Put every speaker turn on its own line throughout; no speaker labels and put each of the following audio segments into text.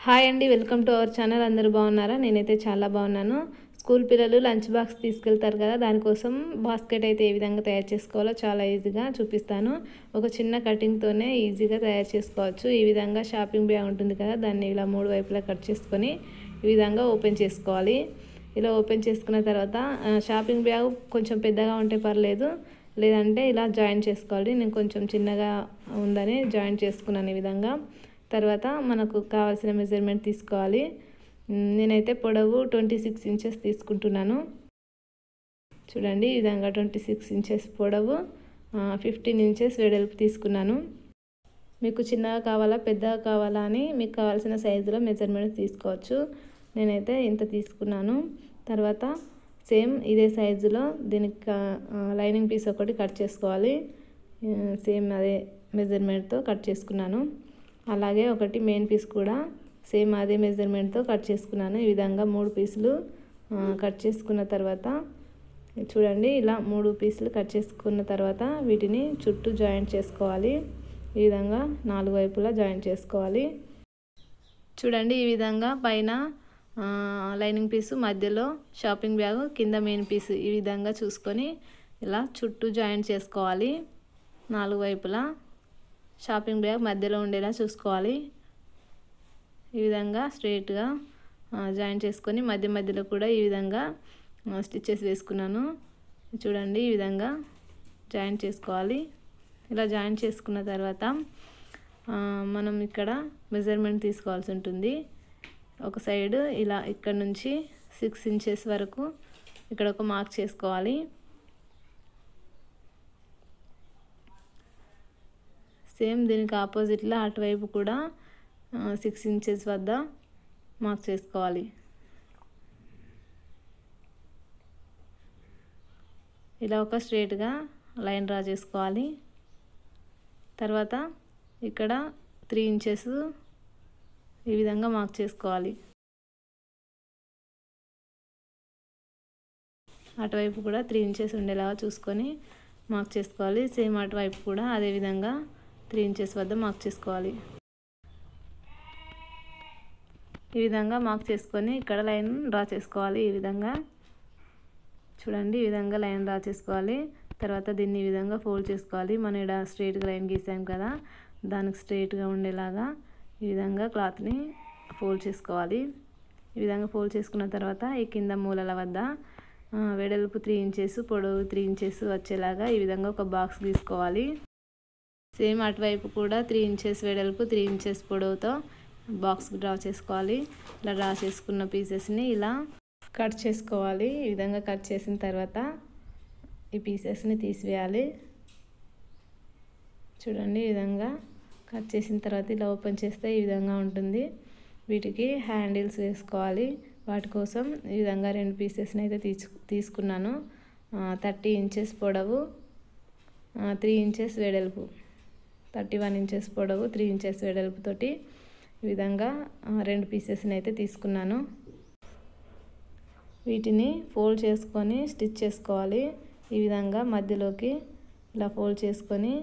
Hi అండి, welcome to our channel. అందరూ బాగున్నారా? నేనైతే చాలా బాగున్నాను. స్కూల్ పిల్లలు లంచ్ బాక్స్ తీసుకెళ్తారు కదా, దానికోసం బాస్కెట్ అయితే ఏ విధంగా తయారు చేసుకోవాలో చాలా ఈజీగా చూపిస్తాను. ఒక చిన్న కటింగ్తోనే ఈజీగా తయారు చేసుకోవచ్చు. ఈ విధంగా షాపింగ్ బ్యాగ్ ఉంటుంది కదా, దాన్ని ఇలా 3 వైపులా కట్ చేసుకొని ఈ విధంగా ఓపెన్ చేసుకోవాలి. ఇలా ఓపెన్ చేసుకున్న తర్వాత షాపింగ్ బ్యాగ్ కొంచెం పెద్దగా ఉంటే పర్లేదు, లేదంటే ఇలా జాయింట్ చేసుకోవాలి. నేను కొంచెం చిన్నగా ఉందని జాయింట్ చేసుకున్నాను ఈ విధంగా. తర్వాత మనకు కావాల్సిన మెజర్మెంట్ తీసుకోవాలి. నేనైతే పొడవు 26 ఇంచెస్ తీసుకుంటున్నాను. చూడండి, ఈ విధంగా 26 ఇంచెస్ పొడవు, 15 ఇంచెస్ వెడల్పు తీసుకున్నాను. మీకు చిన్నగా కావాలా పెద్దగా కావాలా అని మీకు కావాల్సిన సైజులో మెజర్మెంట్ తీసుకోవచ్చు. నేనైతే ఇంత తీసుకున్నాను. తర్వాత సేమ్ ఇదే సైజులో దీనికి లైనింగ్ పీస్ ఒకటి కట్ చేసుకోవాలి. సేమ్ అదే మెజర్మెంట్తో కట్ చేసుకున్నాను. అలాగే ఒకటి మెయిన్ పీస్ కూడా సేమ్ అదే మెజర్మెంట్తో కట్ చేసుకున్నాను. ఈ విధంగా 3 పీసులు కట్ చేసుకున్న తర్వాత చూడండి, ఇలా 3 పీసులు కట్ చేసుకున్న తర్వాత వీటిని చుట్టూ జాయింట్ చేసుకోవాలి. ఈ విధంగా 4 వైపులా జాయింట్ చేసుకోవాలి. చూడండి, ఈ విధంగా పైన లైనింగ్ పీసు, మధ్యలో షాపింగ్ బ్యాగ్, కింద మెయిన్ పీసు ఈ విధంగా చూసుకొని ఇలా చుట్టూ జాయింట్ చేసుకోవాలి. 4 వైపులా షాపింగ్ బ్యాగ్ మధ్యలో ఉండేలా చూసుకోవాలి. ఈ విధంగా స్ట్రైట్గా జాయింట్ చేసుకొని మధ్యలో కూడా ఈ విధంగా స్టిచ్చెస్ వేసుకున్నాను. చూడండి, ఈ విధంగా జాయింట్ చేసుకోవాలి. ఇలా జాయింట్ చేసుకున్న తర్వాత మనం ఇక్కడ మెజర్మెంట్ తీసుకోవాల్సి ఉంటుంది. ఒక సైడ్ ఇలా ఇక్కడ నుంచి 6 ఇంచెస్ వరకు ఇక్కడ ఒక మార్క్ చేసుకోవాలి. సేమ్ దీనికి ఆపోజిట్లో అటువైపు కూడా 6 ఇంచెస్ వద్ద మార్క్ చేసుకోవాలి. ఇలా ఒక స్ట్రైట్గా లైన్ డ్రా చేసుకోవాలి. తర్వాత ఇక్కడ 3 ఇంచెస్ ఈ విధంగా మార్క్ చేసుకోవాలి. అటువైపు కూడా 3 ఇంచెస్ ఉండేలాగా చూసుకొని మార్క్ చేసుకోవాలి. సేమ్ అటువైపు కూడా అదేవిధంగా 3 ఇంచెస్ వద్ద మార్క్ చేసుకోవాలి. ఈ విధంగా మార్క్ చేసుకొని ఇక్కడ లైన్ డ్రా చేసుకోవాలి. ఈ విధంగా చూడండి, ఈ విధంగా లైన్ డ్రా చేసుకోవాలి. తర్వాత దీన్ని ఈ విధంగా ఫోల్డ్ చేసుకోవాలి. మనం ఇక్కడ స్ట్రైట్గా లైన్ గీసాం కదా, దానికి స్ట్రైట్గా ఉండేలాగా ఈ విధంగా క్లాత్ని ఫోల్డ్ చేసుకోవాలి. ఈ విధంగా ఫోల్డ్ చేసుకున్న తర్వాత ఈ కింద మూలల వద్ద వెడల్పు 3 ఇంచెస్, పొడవు 3 ఇంచెస్ వచ్చేలాగా ఈ విధంగా ఒక బాక్స్ గీసుకోవాలి. సేమ్ అటువైపు కూడా 3 ఇంచెస్ వెడల్పు, 3 ఇంచెస్ పొడవుతో బాక్స్ డ్రా చేసుకోవాలి. ఇలా డ్రా చేసుకున్న పీసెస్ని ఇలా కట్ చేసుకోవాలి. ఈ విధంగా కట్ చేసిన తర్వాత ఈ పీసెస్ని తీసివేయాలి. చూడండి, ఈ విధంగా కట్ చేసిన తర్వాత ఇలా ఓపెన్ చేస్తే ఈ విధంగా ఉంటుంది. వీటికి హ్యాండిల్స్ వేసుకోవాలి. వాటి కోసం ఈ విధంగా 2 పీసెస్ని అయితే తీసుకున్నాను. 30 ఇంచెస్ పొడవు, 3 ఇంచెస్ వెడల్పు, 31 ఇంచెస్ పొడవు, 3 ఇంచెస్ వెడల్పుతోటి ఈ విధంగా 2 పీసెస్ని అయితే తీసుకున్నాను. వీటిని ఫోల్డ్ చేసుకొని స్టిచ్ చేసుకోవాలి. ఈ విధంగా మధ్యలోకి ఇలా ఫోల్డ్ చేసుకొని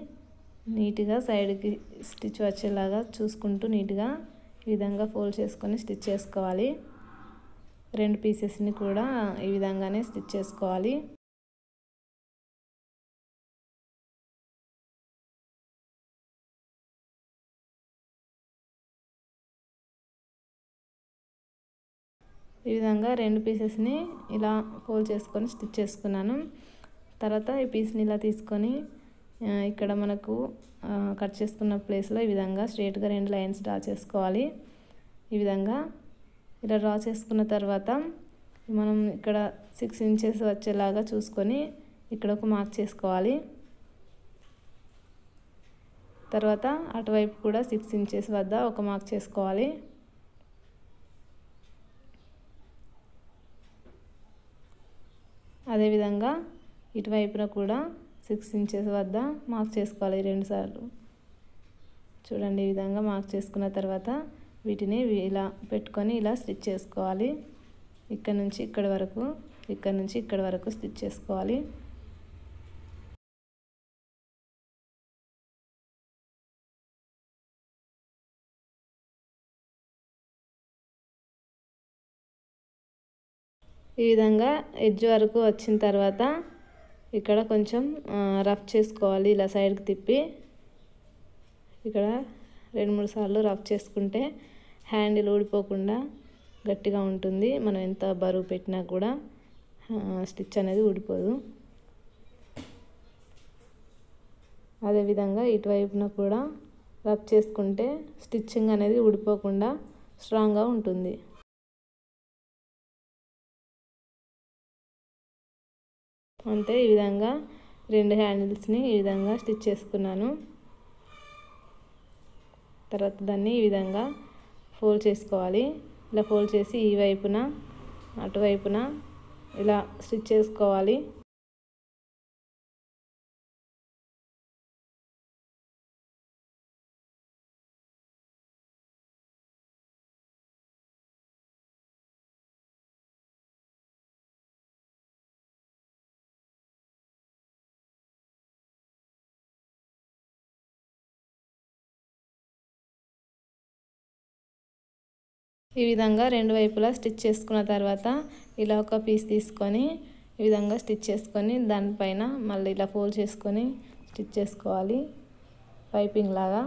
నీట్గా సైడ్కి స్టిచ్ వచ్చేలాగా చూసుకుంటూ నీట్గా ఈ విధంగా ఫోల్డ్ చేసుకొని స్టిచ్ చేసుకోవాలి. 2 పీసెస్ని కూడా ఈ విధంగానే స్టిచ్ చేసుకోవాలి. ఈ విధంగా 2 పీసెస్ని ఇలా ఫోల్డ్ చేసుకొని స్టిచ్ చేసుకున్నాను. తర్వాత ఈ పీస్ని ఇలా తీసుకొని ఇక్కడ మనకు కట్ చేసుకున్న ప్లేస్లో ఈ విధంగా స్ట్రైట్గా 2 లైన్స్ డ్రా చేసుకోవాలి. ఈ విధంగా ఇలా డ్రా చేసుకున్న తర్వాత మనం ఇక్కడ 6 ఇంచెస్ వచ్చేలాగా చూసుకొని ఇక్కడ ఒక మార్క్ చేసుకోవాలి. తర్వాత అటువైపు కూడా 6 ఇంచెస్ వద్ద ఒక మార్క్ చేసుకోవాలి. అదేవిధంగా ఇటువైపున కూడా 6 ఇంచెస్ వద్ద మార్క్ చేసుకోవాలి 2 సార్లు. చూడండి, ఈ విధంగా మార్క్ చేసుకున్న తర్వాత వీటిని ఇలా పెట్టుకొని ఇలా స్టిచ్ చేసుకోవాలి. ఇక్కడ నుంచి ఇక్కడ వరకు, ఇక్కడ నుంచి ఇక్కడ వరకు స్టిచ్ చేసుకోవాలి. ఈ విధంగా ఎడ్జ్ వరకు వచ్చిన తర్వాత ఇక్కడ కొంచెం రఫ్ చేసుకోవాలి. ఇలా సైడ్కి తిప్పి ఇక్కడ 2-3 సార్లు రఫ్ చేసుకుంటే హ్యాండిల్ ఊడిపోకుండా గట్టిగా ఉంటుంది. మనం ఎంత బరువు పెట్టినా కూడా స్టిచ్ అనేది ఊడిపోదు. అదేవిధంగా ఇటువైపున కూడా రబ్ చేసుకుంటే స్టిచ్చింగ్ అనేది ఊడిపోకుండా స్ట్రాంగ్గా ఉంటుంది. అంతే, ఈ విధంగా 2 హ్యాండిల్స్ని ఈ విధంగా స్టిచ్ చేసుకున్నాను. తర్వాత దాన్ని ఈ విధంగా ఫోల్డ్ చేసుకోవాలి. ఇలా ఫోల్డ్ చేసి ఈ వైపున అటువైపున ఇలా స్టిచ్ చేసుకోవాలి. ఈ విధంగా 2 వైపులా స్టిచ్ చేసుకున్న తర్వాత ఇలా ఒక పీస్ తీసుకొని ఈ విధంగా స్టిచ్ చేసుకొని దానిపైన మళ్ళీ ఇలా ఫోల్డ్ చేసుకొని స్టిచ్ చేసుకోవాలి పైపింగ్ లాగా.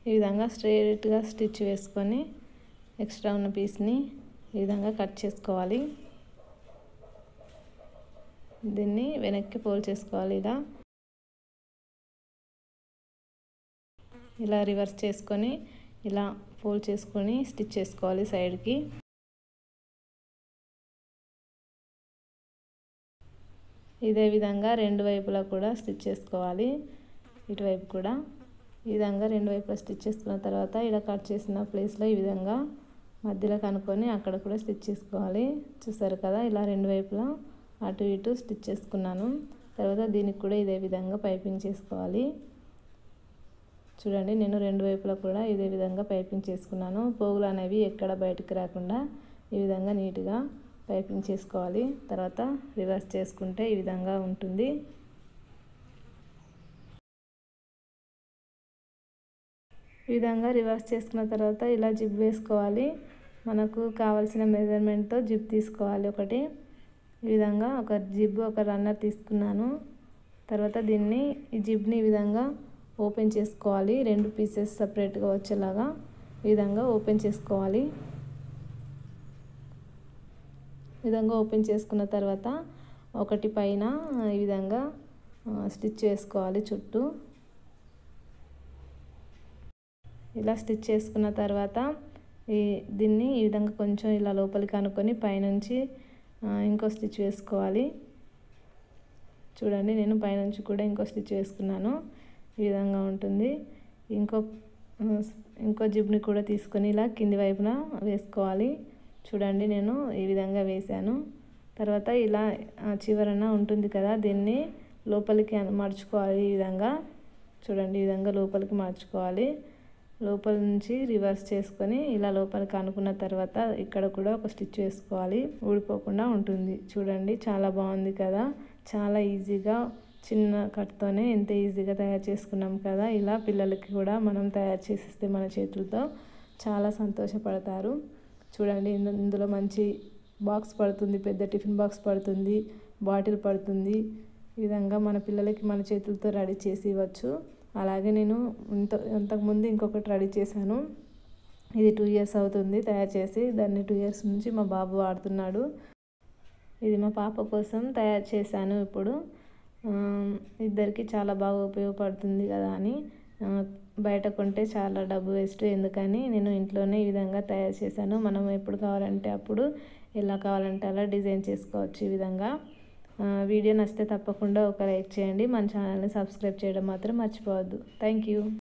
ఈ విధంగా స్ట్రైట్గా స్టిచ్ వేసుకొని ఎక్స్ట్రా ఉన్న పీస్ని ఈ విధంగా కట్ చేసుకోవాలి. దీన్ని వెనక్కి ఫోల్డ్ చేసుకోవాలి. ఇలా రివర్స్ చేసుకొని ఇలా ఫోల్డ్ చేసుకొని స్టిచ్ చేసుకోవాలి సైడ్కి. ఇదే విధంగా 2 వైపులా కూడా స్టిచ్ చేసుకోవాలి. ఇటువైపు కూడా ఈ విధంగా 2 వైపులా స్టిచ్ చేసుకున్న తర్వాత ఇలా కట్ చేసిన ప్లేస్లో ఈ విధంగా మధ్యలో కనుక్కొని అక్కడ కూడా స్టిచ్ చేసుకోవాలి. చూసారు కదా, ఇలా 2 వైపులా అటు ఇటు స్టిచ్ చేసుకున్నాను. తర్వాత దీనికి కూడా ఇదే విధంగా పైపింగ్ చేసుకోవాలి. చూడండి, నేను 2 వైపులా కూడా ఇదే విధంగా పైపింగ్ చేసుకున్నాను. పోగులు అనేవి ఎక్కడ బయటికి రాకుండా ఈ విధంగా నీట్గా పైపింగ్ చేసుకోవాలి. తర్వాత రివర్స్ చేసుకుంటే ఈ విధంగా ఉంటుంది. ఈ విధంగా రివర్స్ చేసుకున్న తర్వాత ఇలా జిప్ వేసుకోవాలి. మనకు కావాల్సిన మెజర్మెంట్తో జిప్ తీసుకోవాలి ఒకటి. ఈ విధంగా ఒక జిప్ ఒక రన్నర్ తీసుకున్నాను. తర్వాత దీన్ని ఈ జిప్ని ఈ విధంగా ఓపెన్ చేసుకోవాలి. 2 పీసెస్ సపరేట్గా వచ్చేలాగా ఈ విధంగా ఓపెన్ చేసుకోవాలి. ఈ విధంగా ఓపెన్ చేసుకున్న తర్వాత ఒకటి పైన ఈ విధంగా స్టిచ్ వేసుకోవాలి చుట్టూ. ఇలా స్టిచ్ చేసుకున్న తర్వాత దీన్ని ఈ విధంగా కొంచెం ఇలా లోపలికి అనుకొని పైనుంచి ఇంకో స్టిచ్ వేసుకోవాలి. చూడండి, నేను పైనుంచి కూడా ఇంకో స్టిచ్ వేసుకున్నాను. ఈ విధంగా ఉంటుంది. ఇంకో జిప్ని కూడా తీసుకొని ఇలా కింది వైపున వేసుకోవాలి. చూడండి, నేను ఈ విధంగా వేసాను. తర్వాత ఇలా చివరన ఉంటుంది కదా, దీన్ని లోపలికి మడుచుకోవాలి. ఈ విధంగా చూడండి, ఈ విధంగా లోపలికి మడుచుకోవాలి. లోపల నుంచి రివర్స్ చేసుకొని ఇలా లోపలికి అనుకున్న తర్వాత ఇక్కడ కూడా ఒక స్టిచ్ వేసుకోవాలి. ఊడిపోకుండా ఉంటుంది. చూడండి, చాలా బాగుంది కదా, చాలా ఈజీగా చిన్న కట్తోనే ఎంత ఈజీగా తయారు చేసుకున్నాం కదా. ఇలా పిల్లలకి కూడా మనం తయారు చేసిస్తే మన చేతులతో చాలా సంతోషపడతారు. చూడండి, ఇందులో మంచి బాక్స్ పడుతుంది, పెద్ద టిఫిన్ బాక్స్ పడుతుంది, బాటిల్ పడుతుంది. ఈ విధంగా మన పిల్లలకి మన చేతులతో రెడీ చేసి ఇవ్వచ్చు. అలాగే నేను ఇంతకుముందు ఇంకొకటి రెడీ చేశాను. ఇది 2 ఇయర్స్ అవుతుంది తయారు చేసి. దాన్ని 2 ఇయర్స్ నుంచి మా బాబు వాడుతున్నాడు. ఇది మా పాప కోసం తయారు చేశాను. ఇప్పుడు ఇద్దరికి చాలా బాగా ఉపయోగపడుతుంది కదా అని బయట కొంటే చాలా డబ్బు వేస్ట్ ఎందుకని నేను ఇంట్లోనే ఈ విధంగా తయారు చేశాను. మనం ఎప్పుడు కావాలంటే అప్పుడు ఎలా కావాలంటే అలా డిజైన్ చేసుకోవచ్చు. ఈ విధంగా వీడియో నచ్చితే తప్పకుండా ఒక లైక్ చేయండి. మన ఛానల్ని సబ్స్క్రైబ్ చేయడం మాత్రం మర్చిపోవద్దు. Thank you.